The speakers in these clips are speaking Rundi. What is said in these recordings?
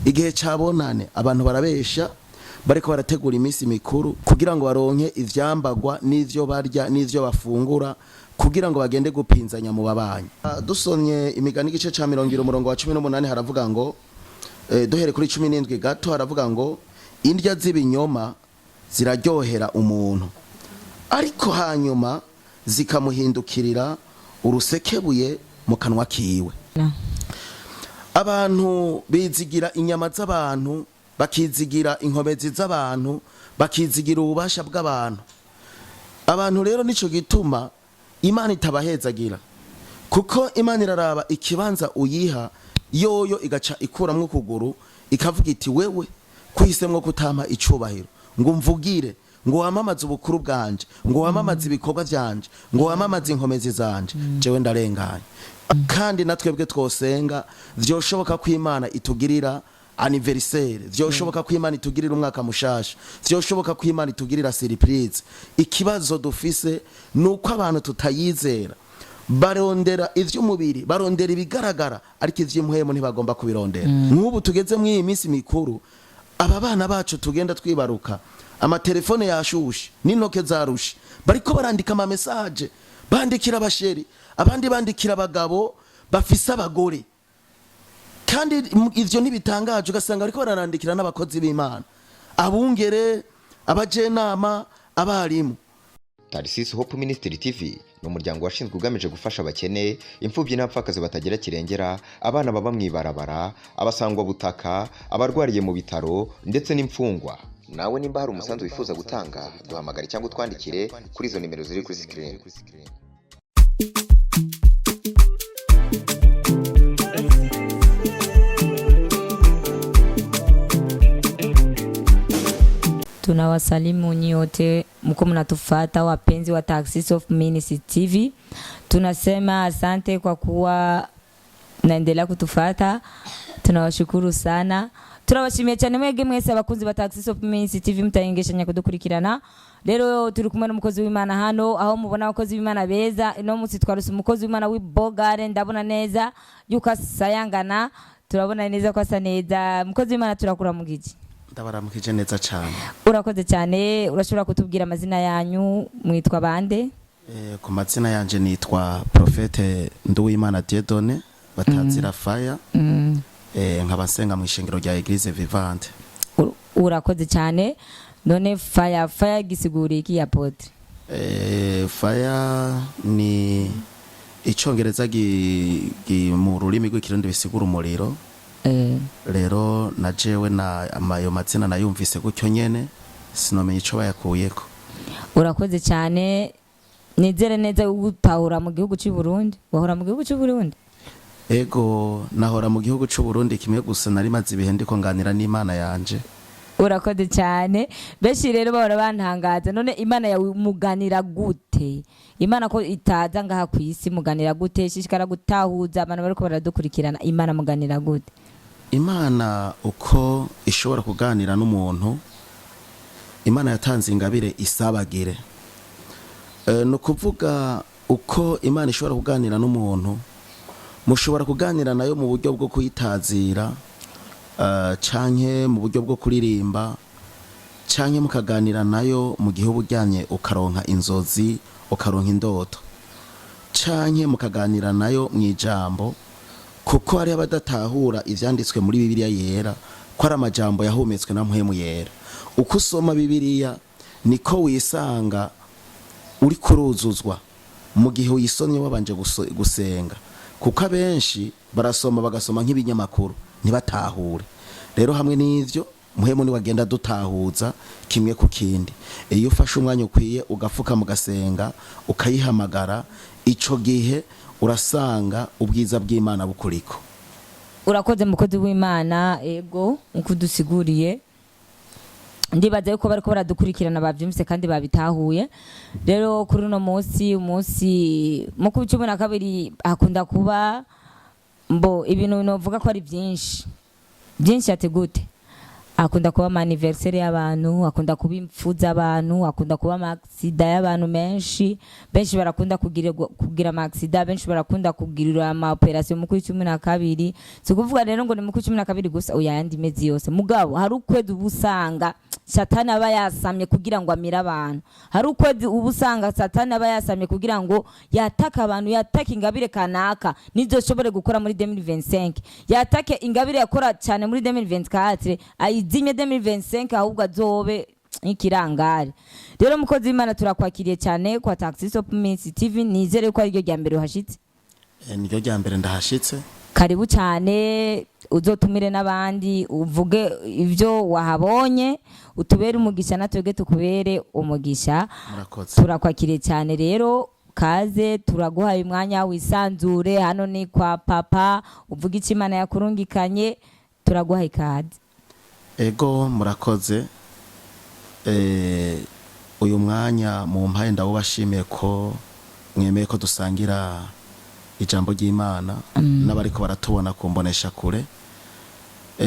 igihe cabonane abantu barabesha bariko barategura iminsi mikuru kugira ngo baronke ivyambagwa n'ivyo barya n'ivyo bafungura kugira ngo bagende gupinzanya mu babanyi. Dusomye imigani igice ca 20 umurongo wa 18 haravuga ngo duhere kuri 17 gato haravuga ngo indya z'ibinyoma ziraryohera umuntu ariko hanyuma zikamuhindukirira urusekebuye mu kanwa kiwe. Abantu bizigira inyama z'abantu, bakizigira inkomezi z'abantu, bakizigira ububasha bw'abantu. Abantu rero nico gituma Imana itabahezagira, kuko Imana iraraba ikibanza uyiha, yoyo igaca ikuramwo kuguru ikavuga iti wewe kuhisemwo kutampa icubahiro ngo mvugire, ngo wamamaze ubukuru bwanje, ngo wamamaze ibikorwa vyanje, ngo wamamaze inkomezi zanje, jewe ndarenganye. Kandi natwebwe twosenga vyoshoboka ko Imana itugirira anniversaire, vyoshoboka ko Imana itugirira umwaka mushasha, vyoshoboka ko Imana itugirira surprise. Ikibazo dufise nuko abantu tutayizera, barondera ivy'umubiri, barondera ibigaragara ariko ivy'impuhemu ntibagomba kubirondera. Nk'ubu tugeze mu iyi minsi mikuru, aba bana bacu tugenda twibaruka, amatelefone yashushe n'intoke zarushe, bariko barandika ama message, bandikira abasheri, abandi bandikira abagabo bafise abagore. Kandi ivyo ntibitangaje, ugasanga bariko bararandikira n'abakozi b'Imana, abungere, abajenama, abarimu. Tarsis Hope Ministry TV ni umuryango washinzwe ugamije gufasha abakene, imfubyi n'abapfakazi batagira kirengera, abana baba mwibarabara, abasangwa butaka, abarwariye mu bitaro ndetse n'imfungwa. Nawe nimba hari umusanzu wifuza gutanga, duhamagare cyangwa utwandikire kuri izo nimero ziri kuri screen. Tunawasalimu nyote mko mnatufata wapenzi wa Tarsis Hope Ministry TV. Tunasema asante kwa kuwa naendelea kutufata. Tunawashukuru sana. Turabashimiye cyane mwege mwese abakunzi ba Tarsis Hope Ministry TV mutayengeshanya kudukurikirana. Rero turi kumwe n'umukozi w'Imana hano, aho mubona abakozi b'Imana beza. Ino munsi twaruse umukozi w'Imana w'Ibogare, ndabona neza yuko asayangana, turabona neza ko asa neza. Umukozi w'Imana turakura mugiki. Ndabaramukije neza cyane. Urakoze cyane, urashobora kutubwira amazina yanyu, mwitwa bande? Ku mazina yanje nitwa Prophete Nduwimana Dieudonné Batazira Fire. Nkabasenga mu ishengero rya Eglise Vivante. Urakoze cyane. None fire gisigura iki apotre? Fire ni icongereza mu rurimi rw'ikirundi bisigura umuriro. Rero na jewe na amayo mazina nayumvise gutyo nyene sinomenye ico bayakuyeko. Urakoze cyane. Nizere neza utahura mu gihugu cy'u Burundi. Wahora mu gihugu cy'u Burundi? Ego nahora mu gihugu cy'u Burundi kimwe gusa nari maze ibihe ndiko nganira n'Imana yanje. Urakoze cyane. Beshi rero bahora bantangaza, none Imana yawe muganira gute? Imana ko itaza ngaha ku isi muganira gute? Shishikara gutahuza abantu bariko baradukurikirana, Imana muganira gute? Imana uko ishobora kuganira n'umuntu, Imana yatanze ingabire isabagire. No kuvuga uko Imana ishobora kuganira n'umuntu, mushobora kuganira nayo mu buryo bwo kuyitazira, canke mu buryo bwo kuririmba, canke mukaganira nayo mu gihe ubujyanye ukaronka inzozi, ukaronka indoto, canke mukaganira nayo mu ijambo, kuko hari abadatahura ivyanditswe muri Bibiliya yera ko ari amajambo yahumetswe na mpwemu yera. Uko usoma Bibiliya niko wisanga uri kuruzuzwa mu gihe uyisomye wabanje gusenga, kuko abenshi barasoma bagasoma nk'ibinyamakuru ntibatahure. Rero hamwe n'ivyo mpwemu ni wagenda dutahuza kimwe ku kindi. Iyo ufashe umwanya ukwiye ugafuka mu gasenga ukayihamagara, ico gihe urasanga ubwiza bw'Imana bukuriko. Urakoze mukozi w'Imana, ego ukudusiguriye. Ndibaza yuko bariko baradukurikirana bavyumvise kandi babitahuye. Rero kuri no umunsi mu 12 hakunda kuba ibintu novuga ko ari byinshi ati gute. akunda kuba anniversaire y'abantu, akunda kuba impfu z'abantu, akunda kuba amaksida y'abantu benshi barakunda kugira amaksida, benshi barakunda kugira ama operation mu kuri 12. Si kuvuga rero ngo ni mu kuri 12 gusa, uyandi mezi yose. Mugabo hari ukwezi ubusanga Satani aba yasamye kugira ngo amira abantu, hari ukwezi ubusanga Satani aba yasamye kugira ngo yataka abantu, yataka ingabire kanaka nizoshobore gukora muri 2025, yatake ingabire yakora cyane muri 2024 ayizimye 2025, ahubwo azobe nk'ikirangari. Rero mukozi w'Imana turakwakiriye cyane kwa Taxis of Ministry TV, nizere ko ari ryo ryambere uhashitse. Niryo ryambere ndahashitse. Karibu cyane, uzotumire n'abandi uvuge ivyo wahabonye, utubere umugisha natwege tukubere umugisha. Turakwakiriye cyane rero, kaze, turaguhaye umwanya wisanzure, hano ni kwa papa, uvuga iki Imana yakurungikanye, turaguhaye kaze. Ego murakoze. Uyu mwanya mu mpaye ndawubashimiye ko mwemeye ko dusangira ijambo ry'Imana n'abariko baratubona kumbonesha kure.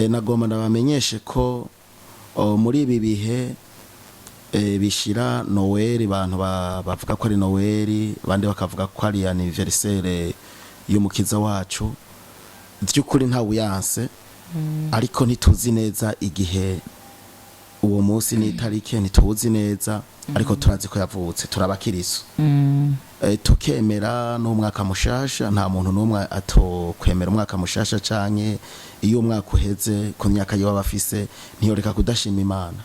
Nagomba ndabamenyeshe ko muri ibi bihe bishira Noel, abantu bavuga ko ari Noel, bandi bakavuga ko ari anniversaire y'umukiza wacu, by'ukuri nta buyanse, ariko ntituzi neza igihe uwo munsi n'itarike, ntituzi neza, ariko turazi ko yavutse, turabakiriso. Tukemera n'umwaka mushasha, nta muntu n'umwe atokwemera umwaka mushasha canke iyo umwaka uheze ku myaka yo bafise ntiyoreka kudashima Imana.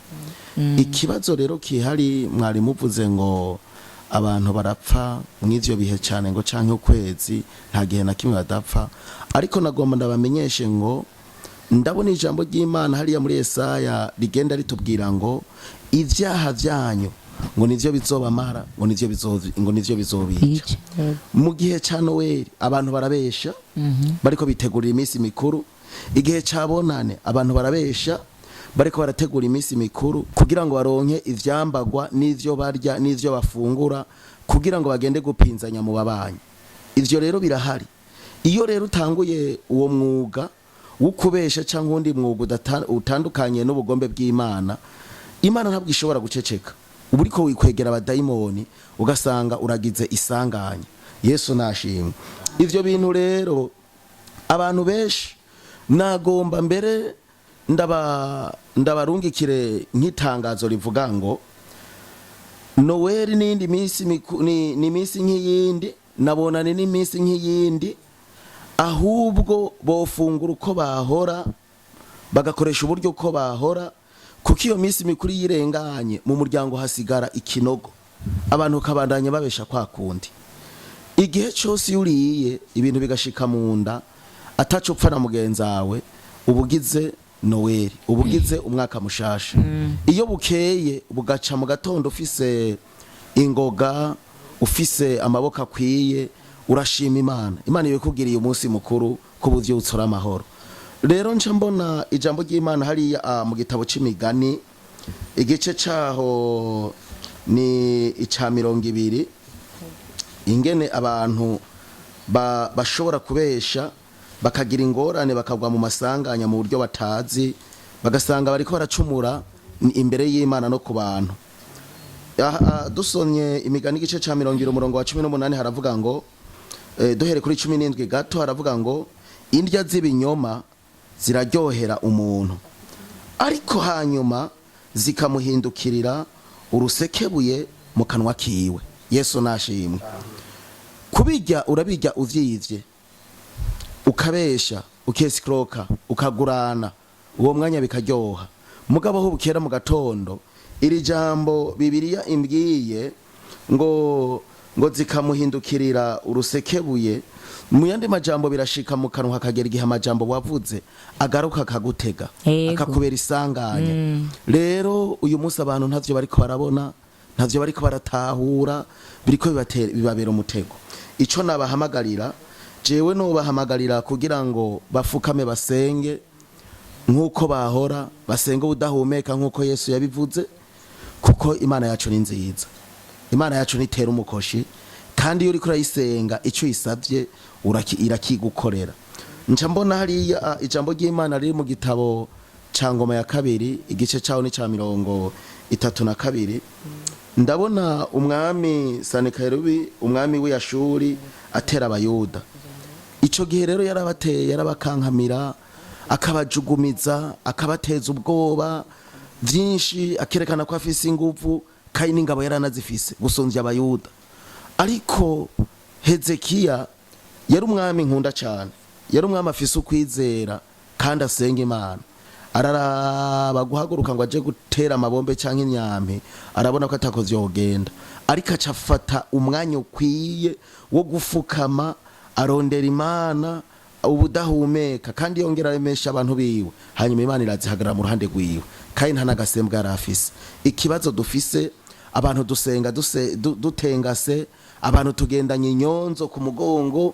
Ikibazo rero kihari, mwari muvuze ngo abantu barapfa mw'ivyo bihe cyane ngo canke ukwezi, nta gihe na kimwe badapfa, ariko nagomba ndabamenyeshe ngo ndabona ijambo ry'Imana hariya muri Yesaya rigenda ritubwira ngo ivyaha vyanyu ngo nivyo bizobamara, ngo nivyo bizobica. Mu gihe ca Noel abantu barabesha, bariko bitegurira iminsi mikuru. Igihe ca Bonane abantu barabesha, bariko barategura iminsi mikuru kugira ngo baronke ivyambagwa n'ivyo barya n'ivyo bafungura, kugira ngo bagende gupinzanya mu babanyi. Ivyo rero birahari. Iyo rero utanguye uwo mwuga ukubesha cyangwa undi mwuga utandukanye n'ubugombe bw'Imana, Imana ntabwo ishobora guceceka. Uburiko wikwegera abadayimoni ugasanga uragize isanganya. Yesu nashimwe. Ivyo bintu rero abantu benshi nagomba mbere ndabarungikire nk'itangazo rivuga ngo Noel n'indi minsi ni minsi nk'iyindi, nabonane n'iminsi nk'iyindi, ahubwo bofungura uko bahora, bagakoresha uburyo uko bahora, kuko iyo minsi mikuru yirenganye mu muryango hasigara ikinogo, abantu kabandanya babesha kwa kundi. Igihe cyose yuriye ibintu bigashika mu nda, ataco upfa na mugenzawe, ubugize Noel, ubugize umwaka mushasha. Iyo bukeye bugaca mu gatondo ufise ingoga, ufise amaboko akwiye, urashima Imana. Imana yekugiriye umunsi mukuru kubuvyo utsora amahoro. Rero nca mbona ijambo ry'Imana hariya mu gitabo c'Imigani, igice caho ni ica 20, ingene abantu bashobora kubesha, bakagira ingorane, bakagwa mu masanganya mu buryo batazi, bagasanga bariko baracumura imbere y'Imana no ku bantu. Dusomye Imigani igice ca 20 umurongo wa 18 haravuga ngo, duhere kuri 17 gato haravuga ngo, indya z'ibinyoma ziraryohera umuntu, ariko hanyuma zikamuhindukirira urusekebuye mu kanwa kiwe. Yesu nashimwe. Kubijya urabijya uvyivye, ukabesha, ukesikroka, ukagurana, uwo mwanya bikaryoha. Mugabo ho bukera mu gatondo, iri jambo Bibiliya imbwiye ngo zikamuhindukirira urusekebuye, mu yandi majambo birashika mu kanwa hakagera igihe amajambo wavuze agaruka akagutega, akakubera isanganya. Rero uyu munsi abantu ntavyo bariko barabona, ntavyo bariko baratahura, biriko bibabera umutego. Ico nabahamagarira, jewe no bahamagarira kugira ngo bafukame basenge nkuko bahora, basenge ubudahumeka nkuko Yesu yabivuze, kuko Imana yacu ni nziza. Imana yacu nitera umukoshi, kandi iyo uriko urayisenga ico isavye irakigukorera. Nca mbona hariya ijambo ry'Imana riri mu gitabo ca Ngoma ya kabiri igice caho ni ca 32 ndabona umwami Sanikerubi umwami w'Ashuri atera abayuda. Ico gihe rero yarabateye yarabakankamira akabajugumiza akabateza ubwoba vyinshi akerekana ko afise inguvu kandi n'ingabo yaranazifise gusonzya abayuda. Ariko Hezekiya yari umwami nkunda cyane, yari umwami afise ukwizera kandi asenga Imana. Araraba guhaguruka ngo aje gutera amabombe canke inyampe, arabona ko atakoze yogenda, ariko acafata umwanya ukwiye wo gufukama arondera Imana ubudahumeka kandi yongera aremesha abantu biwe, hanyuma Imana irazihagarara mu ruhande rwiwe kandi nta nagasembwa yarafise. Ikibazo dufise abantu dusenga dutengase, abantu tugendanye inyonzo ku mugongo,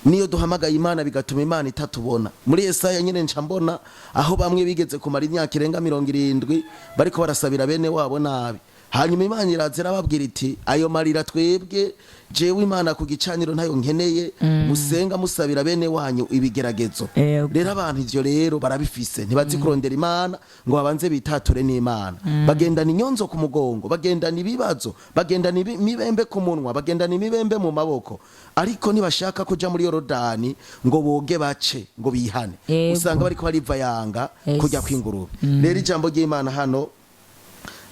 niyo duhamagaye Imana bigatuma Imana itatubona. Muri Yesaya nyine nca mbona aho bamwe bigeze kumara imyaka irenga 70 bariko barasabira bene wabo nabi, hanyuma Imana irazira babwira iti ayo marira twebwe jewe Imana ku gicaniro ntayo nkeneye, musenga musabira bene wanyu ibigeragezo. Rero abantu ivyo rero barabifise, ntibazi kurondera Imana ngo babanze bitature n'Imana. Bagendana inyonzo ku mugongo, bagendana ibibazo, bagendana imibembe ku munwa, bagendana imibembe mu maboko, ariko nibashaka kuja muri Yorodani ngo boge bace ngo bihane, usanga bariko bariva yanga kujya kwingurube. Rero ijambo ry'Imana hano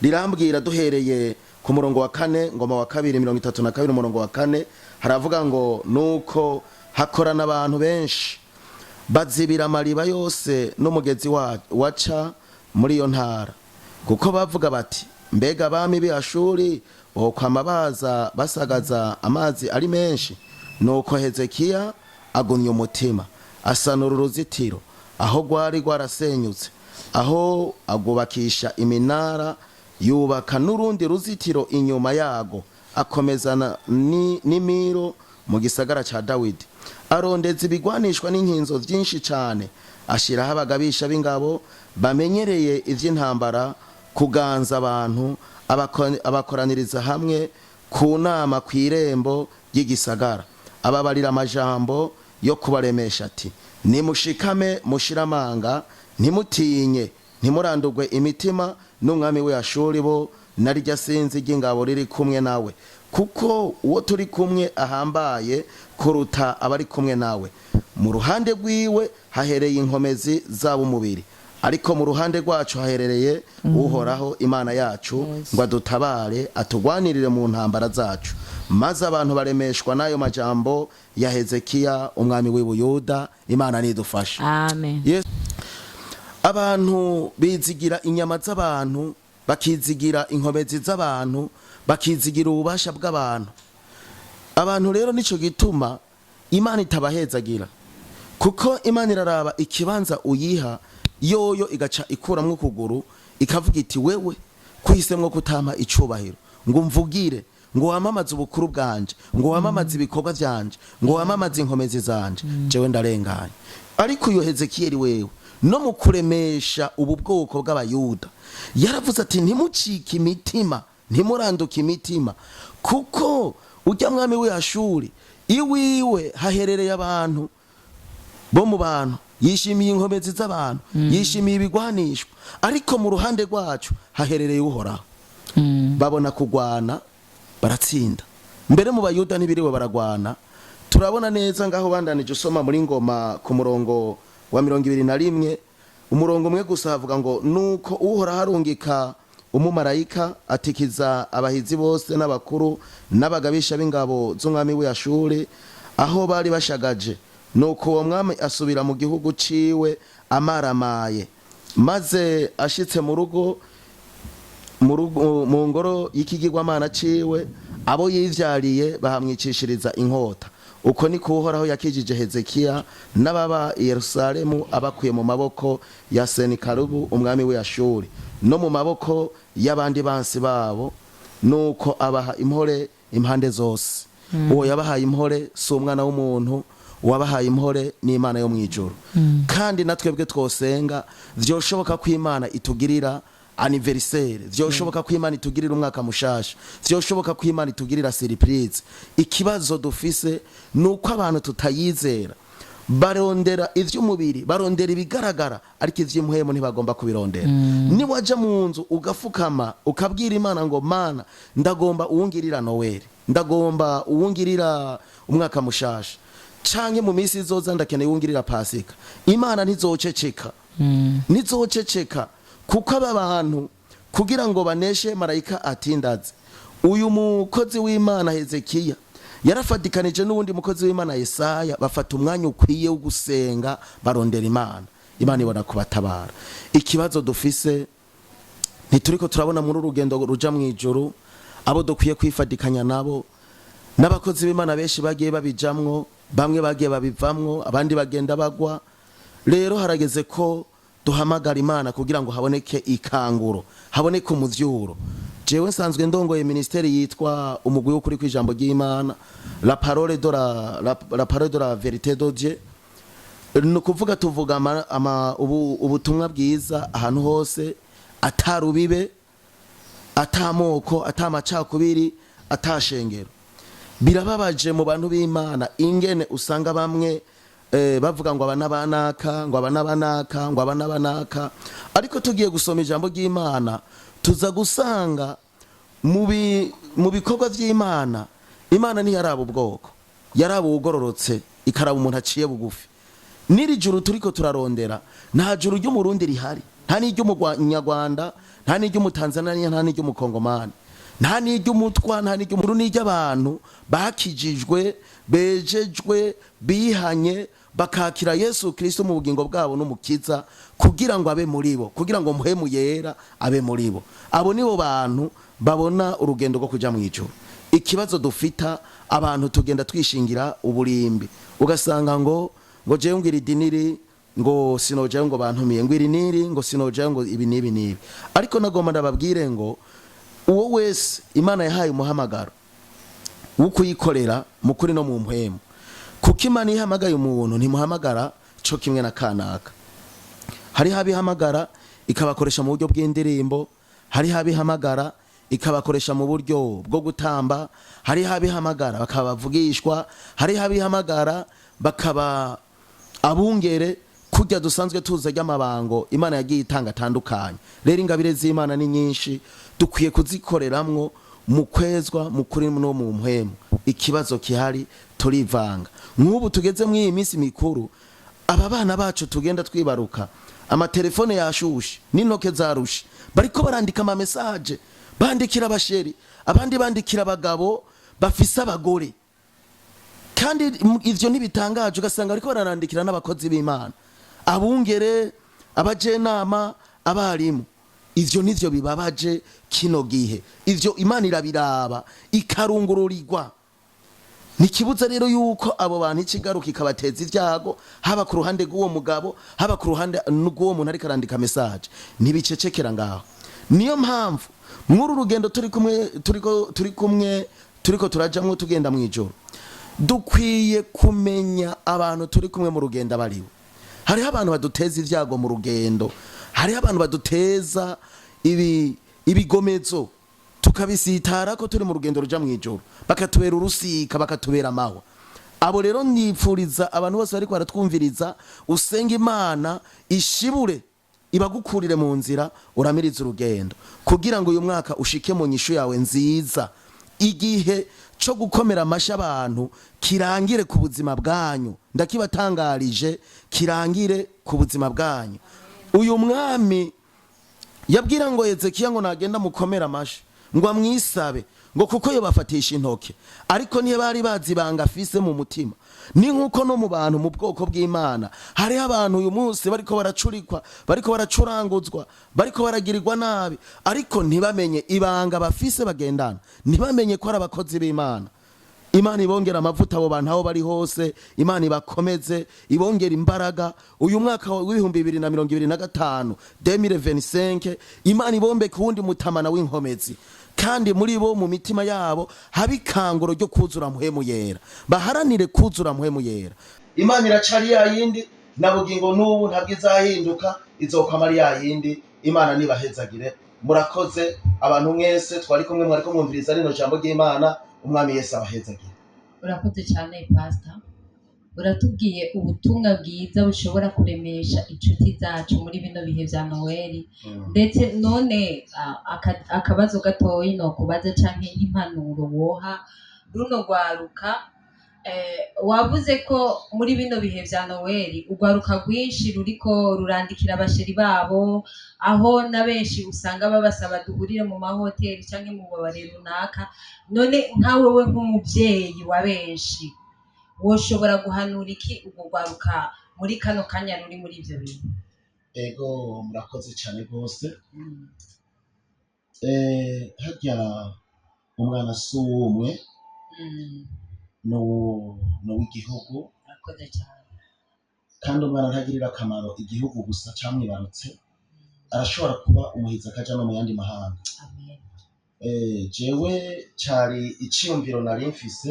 rirambwira duhereye ku murongo wa 4 Ngoma wa 2:32 umurongo wa 4 haravuga ngo nuko hakorana abantu benshi bazibira amariba yose n'umugezi waca muri iyo ntara, kuko bavuga bati mbega abami b'Ashuri bokwama baza basagaza amazi ari menshi. Nuko Hezekiya agumya umutima asanura uruzitiro aho rwari rwarasenyutse, aho agubakisha iminara, yubaka n'urundi ruzitiro inyuma yago, akomezana n'imiro mu gisagara ca Dawidi. Arondeza ibigwanishwa n'inkinzo vyinshi cane, ashiraho abagabisha b'ingabo bamenyereye ivy'intambara kuganza abantu, abakoraniriza hamwe ku nama kw'irembo ry'igisagara, ababarira amajambo yo kubaremesha ati nimushikame mushiramanga, ntimutinye ntimurandurwe imitima n'umwami w'Ashuri bo narirya sinzi ry'ingabo riri kumwe nawe, kuko uwo turi kumwe ahambaye kuruta abari kumwe nawe. Mu ruhande rwiwe hahereye inkomezi zabo umubiri, ariko mu ruhande rwacu haherereye Uhoraho Imana yacu ngo adutabare atugwanirire mu ntambara zacu. Maze abantu baremeshwa n'ayo majambo ya Hezekiya umwami w'Ubuyuda. Imana nidufashe, amen. Yes. Abantu bizigira inyama z'abantu, bakizigira inkomezi z'abantu, bakizigira ububasha bw'abantu. Abantu rero nico gituma Imana itabahezagira, kuko Imana iraraba ikibanza uyiha, yoyo igaca ikuramwo ukuguru ikavuga iti wewe kuhisemwo kutama icubahiro ngo mvugire, ngo wamamaze ubukuru bwanje, ngo wamamaze ibikorwa vyanje, ngo wamamaze inkomezi zanje, jewe ndarenganye. Ariko uyo Hezekiyeli wewe no mu kuremesha ubu bwoko bw'Abayuda yaravuze ati ntimucike imitima, ntimuranduke imitima, kuko ujya mwami w'Ashuri iwiwe haherereye abantu bo mu bantu, yishimiye inkomezi z'abantu, yishimiye ibigwanishwa, ariko mu ruhande rwacu haherereye Uhoraho. Babona kugwana baratsinda. Mbere mu Bayuda ntibiriwe baragwana, turabona neza ngaho bandanije usoma muri Ngoma ku murongo wa 21 umurongo umwe gusa havuga ngo nuko Uhoraho arungika umumarayika atikiza abahizi bose n'abakuru n'abagabisha b'ingabo z'umwami w'Ashuri aho bari bashagaje. Nuko uwo mwami asubira mu gihugu ciwe amaramaye, maze ashitse mu rugo mu ngoro y'ikigirwamana ciwe, abo yivyariye bahamwicishiriza inkota. Uko ni Uhoraho yakijije Hezekiya n'ababa i Yerusalemu abakuye mu maboko ya Senikerubi umwami w'Ashuri no mu maboko y'abandi bansi babo, nuko abaha impore impande zose. Uwo yabahaye impore si umwana w'umuntu, wabahaye impore n'Imana yo mwijuru. Kandi natwebwe twosenga vyoshoboka ko Imana itugirira anniversaire, vyoshoboka ko Imana itugirira umwaka mushasha, vyoshoboka ko Imana itugirira surprise. Ikibazo dufise nuko abantu tutayizera, barondera ivy'umubiri, barondera ibigaragara, ariko ivy'impwemu ntibagomba kubirondera. Ni waja mu nzu ugafukama ukabwira Imana ngo Mana ndagomba uwungirira Noel, ndagomba uwungirira umwaka mushasha, canke mu minsi izoza ndakeneye uwungirira Pasika, Imana ntizoceceka. Ntizoceceka kuko aba bantu kugira ngo baneshe marayika atindaze. Uyu mukozi w'Imana Hezekiya yarafatikanije n'uwundi mukozi w'Imana Yesaya, bafata umwanya ukwiye wo gusenga barondera Imana. Imana ibona kubatabara. Ikibazo dufise ntituriko turabona muri urugendo ruja mu ijuru abo dukwiye kwifatikanya nabo, n'abakozi b'Imana benshi bagiye babijamwo, bamwe bagiye babivamwo, abandi bagenda bagwa. Rero harageze ko duhamagara Imana kugira ngo haboneke ikanguro, haboneke umuvyuro. Jewe nsanzwe ndongoye ministeri yitwa umugwi w'ukuri kw'ijambo ry'Imana, la parole de la vérité de Dieu. No kuvuga tuvuga ubutumwa bwiza ahantu hose, atarubibe, atamoko, atamacakubiri, atashengero. Birababaje mu bantu b'Imana ingene usanga bamwe bavuga ngo abanabanaka, ngo abanabanaka, ngo abanabanaka, ariko tugiye gusoma ijambo ry'Imana tuza gusanga mu bikorwa vy'Imana, Imana ntiyaraba ubwoko, yaraba ugororotse, ikaraba umuntu aciye bugufi. Niri juru turiko turarondera nta juru ryo mu Rundi rihari, nta n'iryo mu Nyarwanda, nta n'iryo mu Tanzania, nta n'iryo mu Kongomani, nta n'iryo mutwa, nta n'iryo mu Rundi ry'abantu bakijijwe, bejejwe, bihanye, bakakira Yesu Kristo mu bugingo bwabo n'umukiza kugira ngo abe muri bo, kugira ngo muhemu yera abe muri bo. Abo nibo bantu babona urugendo rwo kuja mu ijuru. Ikibazo dufita abantu tugenda twishingira uburimbi, ugasanga ngo jewe ngira idiniri, ngo sinojayo ngo bantumiye, ngo iri niri, ngo sinojayo ngo ibi nibi nibi. Ariko nagomba ndababwire ngo uwo wese Imana yahaye umuhamagaro wo kuyikorera mu kuri no mu mpwemu, kuko Imana ihamagaye umuntu ntimuhamagara cyo kimwe na kanaka. Hari habihamagara ikabakoresha mu buryo bw'indirimbo, hari habihamagara ikabakoresha mu buryo bwo gutamba, hari habihamagara bakabavugishwa, hari habihamagara bakaba abungere kujya dusanzwe tuza ry'amabango Imana yagiye itanga atandukanye. Rero ingabire z'Imana ni nyinshi, dukwiye kuzikoreramwo mu kwezwa, mu kuri no mu mpwemu. Ikibazo kihari turivanga. Nk'ubu tugeze mu iyi minsi mikuru, aba bana bacu tugenda twibaruka, amatelefone yashushe n'intoke zarushe, bariko barandika ama message, bandikira abasheri, abandi bandikira abagabo bafise abagore. Kandi ivyo ntibitangaje, ugasanga ariko barandikira n'abakozi b'Imana, abungere, abajenama, abarimu. Ivyo nivyo bibabaje kino gihe. Ivyo Imana irabiraba ikarungururirwa. Nikibuza rero yuko abo bantu ikigaruka ikabateza ivyago, haba ku ruhande rw'uwo mugabo, haba ku ruhande rw'uwo muntu ariko arandika message, ntibicecekera ngaho. Niyo mpamvu muri rugendo turiko turajamwo tugenda mu ijoro, dukwiye kumenya abantu turi kumwe mu rugendo bariwe. Hariho abantu baduteza ivyago mu rugendo, hariho abantu baduteza ibigomezo tukabisitara ko turi mu rugendo ruja mu ijoro, bakatubera urusika, bakatubera amahwa. Abo rero nipfuriza abantu bose bariko baratwumviriza, usenga Imana ishibure ibagukurire mu nzira, uramiriza urugendo kugira ngo uyu mwaka ushike mu nyishu yawe nziza. Igihe cyo gukomera amashi abantu kirangire ku buzima bwanyu, ndakibatangarije, kirangire ku buzima bwanyu. Uyu mwami yabwira ngo Hezekiya ngo nagenda mukomera amashi, ngo amwisabe, ngo kuko yo bafatisha intoke, ariko niye bari bazibanga afise mu mutima. Ni nkuko no mu bantu mu bwoko bw'Imana hari abantu uyu munsi bariko baracurikwa, bariko baracuranguzwa, bariko baragirirwa nabi, ariko ntibamenye ibanga bafise bagendana, ntibamenye ko ari abakozi b'Imana. Imana ibongera amavuta abo bantu aho bari hose, Imana ibakomeze, ibongera imbaraga. Uyu mwaka w'ibihumbi 2025 2025, Imana ibombe kuwundi mutamana w'inkomezi, kandi muri bo mu mitima yabo habikanguro ryo kuzura muhemu yera, baharanire kuzura muhemu yera. Imana iracari ya yindi na bugingo n'ubu ntabwo izahinduka, izokama ari ya yindi. Imana nibahezagire. Murakoze abantu mwese twari kumwe, mwariko mwumviriza rino jambo ry'Imana. Umwami Yesu abahezagire. Urakoze cyane pastor. uratubwiye ubutumwa bwiza bushobora kuremesha inshuti zacu muri bino bihe vya Noheli ndetse none akabazo gatoyi no kubaza canke impanuro woha runo rwaruka wavuze ko muri bino bihe vya Noheli urwaruka rwinshi ruriko rurandikira abasheri babo aho na benshi usanga babasaba duhurire mu mahoteli canke mu babare runaka none nka wewe nk'umuvyeyi wa benshi woshobora guhanura iki urwo rwaruka muri kano kanya ruri muri ivyo bintu? Ego murakoze cyane rwose. Harya umwana si umwe n'uw'igihugu, murakoze cyane. kandi umwana ntagirira akamaro igihugu gusa camwibarutse, arashobora kuba umuhizi akaja no mu yandi mahanga. Jewe cari iciyumviro nari mfise,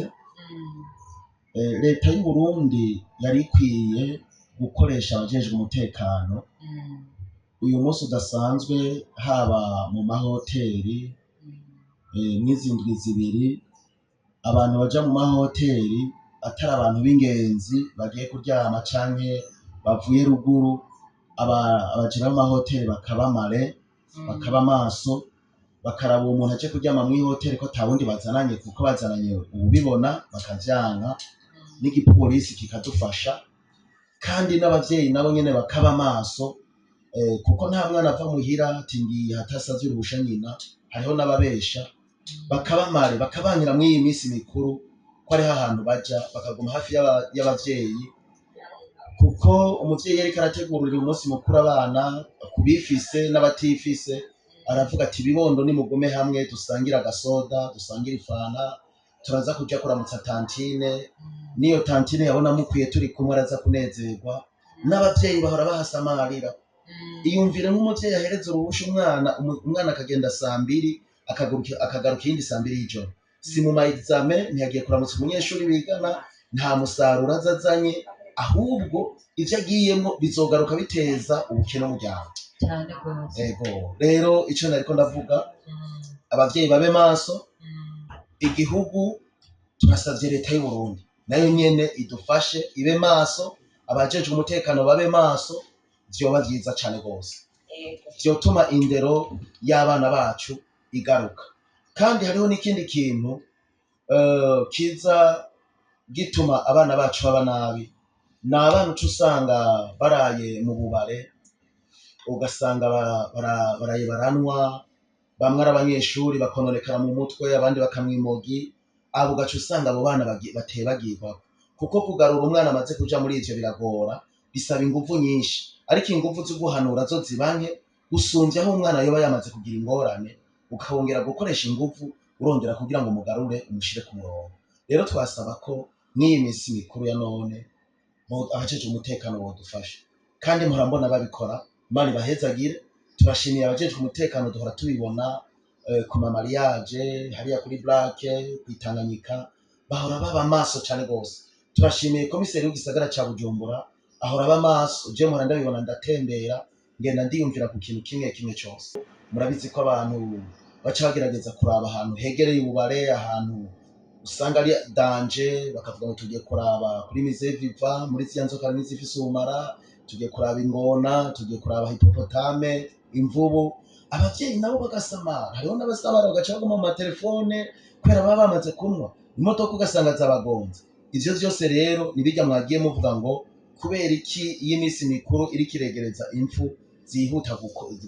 leta y'u Burundi yari ikwiye gukoresha abajejwe umutekano uyu munsi udasanzwe, haba mu mahoteli n'izindwi zibiri, abantu baja mu mahoteli atari abantu b'ingenzi bagiye kuryama canke bavuye ruguru, abajira mu mahoteli bakaba mare, bakaba maso, bakaraba uwo muntu aje kuryama mw'ihoteli ko ata wundi bazananye, kuko bazananye ubibona bakavyanka, n'igipolisi kikadufasha, kandi n'abavyeyi nabo nyene bakaba maso, kuko nta mwana ava muhira ati ngiye hatasavye uruhusha nyina. Hariho n'ababesha, bakaba mare, bakabanyira mw'iyi minsi mikuru ko ariho ahantu baja, bakaguma hafi y'abavyeyi, kuko umuvyeyi yariko arategurira umunsi mukuru abana, kubifise n'abatifise, aravuga ati bibondo nimugume hamwe, dusangire agasoda, dusangire ifana, turaza kuja kuramutsa tantine, niyo tantine yabona mukwiye turi kumwe araza kunezerwa, n'abavyeyi bahora bahasamarira. Iyumvire nk'umuvyeyi ahereza uruhusha umwana akagenda 2:00 akagaruka iyindi 2:00 y'ijoro, si mu ma examen, ntiyagiye kuramutsa umunyeshuri bigana, nta musaruro azazanye, ahubwo ivyo agiyemwo bizogaruka biteza ubukene umuryango. Ego rero ico nariko ndavuga, abavyeyi babe maso, igihugu turasavye leta y'u Burundi nayo nyene idufashe ibe maso, abajejwe umutekano babe maso, vyoba vyiza cane gose, vyotuma indero y'abana bacu igaruka. Kandi hariho n'ikindi kintu kiza gituma abana bacu baba nabi, ni abana uca usanga baraye mu bubare, ugasanga baraye baranwa, bamwe ari abanyeshuri bakononekara mu mutwe, abandi bakamwimogi, abo ugaca usanga abo bana bateye bagirwa, kuko kugarura umwana amaze kuja muri ivyo biragora, bisaba inguvu nyinshi, ariko inguvu zo guhanura zo zibanye usumvye aho umwana yoba yamaze kugira ingorane, ukawongera gukoresha inguvu urondera kugira ngo umugarure umushire ku murongo. Rero twasaba ko n'iyi minsi mikuru ya none abajejwe umutekano bodufasha, kandi mpora mbona babikora, Imana ibahezagire. Turashimiye abajejwe umutekano, duhora tubibona ku ma mariage hariya kuri Black, kwitanganyika, bahora baba maso cane gose. Turashimiye komiseri w'igisagara ca Bujumbura, ahora aba maso, je mpora ndabibona, ndatembera ngenda ndiyumvira ku kintu kimwe cose. Murabizi ko abantu baca bagerageza kuraba ahantu hegereye ububare, ahantu usanga ari danje, bakavuga ngo tugiye kuraba kuri Musée Vivant, muri ziriya nzoka n'izifise ubumara, tugiye kuraba ingona, tugiye kuraba hipopotame, imvubu. Abavyeyi nabo bagasamara, hariho n'abasamara bagaca baguma mu matelefone kubera baba bamaze kunywa, imodoka ugasanga zabagonze. Ivyo vyose rero nibirya mwagiye muvuga ngo kubera iki iyi minsi mikuru iriko iregereza impfu zihuta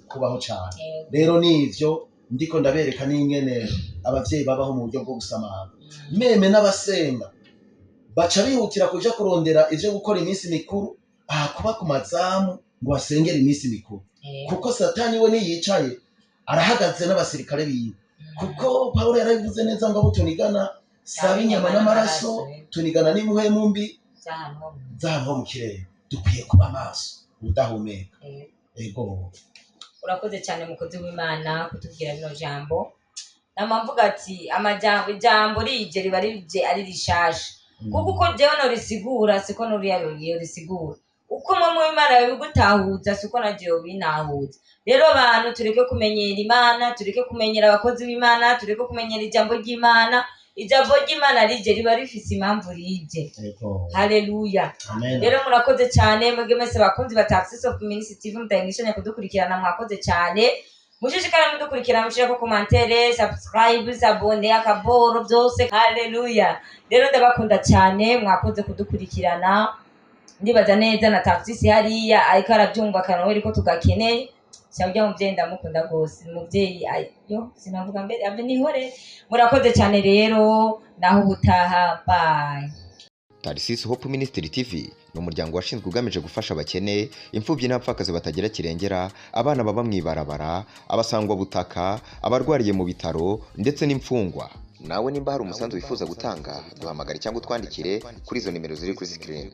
kubaho cane. Rero nivyo ndiko ndabereka n'ingene abavyeyi babaho mu buryo bwo gusamara. Meme n'abasenga baca bihutira kuja kurondera ivyo gukora iminsi mikuru, kuba ku mazamu ngo basengere iminsi mikuru, kuko satani we niyicaye arahagaze n'abasirikare biwe, kuko Pawulo yarabivuze neza ngo abo tunigana saba inyama n'amaraso, tunigana n'imuhemu mbi z'ahantu ho mu kirere. Dukwiye kuba maso udahumeka. Ego urakoze cyane mukozi w'Imana kutubwira bino jambo. Namamvuga ati ijambo rije riba rije ari rishasha, kuko uko jewe no risigura siko nuriya risigura, uko mwe Imana yabigutahuza siko na jewe binahuza. Rero abantu tureke kumenyera Imana, tureke kumenyera abakozi b'Imana, tureke kumenyera ijambo ry'Imana, ijambo ry'Imana rije riba rifise impamvu rije. Haleluya. Amen. Rero murakoze cyane mwebwe mwese bakunzi ba Taxis of Ministry TV mutayingishanya kudukurikirana, mwakoze cyane. Mushishikara mudukurikirana, mushire ko commentaire, subscribe, abone, akaboro byose. Haleluya. Rero ndabakunda cyane, mwakoze kudukurikirana. Ndibaza neza na Taxis hariya ariko arabyumva kanoweri ko tugakeneye. Cyangwa umuvyeyi ndamukunda gose, umuvyeyi ayo sinavuga mbere ave nihore. Murakoze cyane rero, naho ubutaha, bye. Taxis Hope Ministry TV ni umuryango washinzwe ugamije gufasha abakene, imfubyi n'abapfakazi batagira kirengera, abana baba mwibarabara, abasangwa butaka, abarwariye mu bitaro ndetse n'imfungwa. Nawe nimba hari umusanzu wifuza gutanga, duhamagare cyangwa utwandikire kuri izo nimero ziri kuri screen.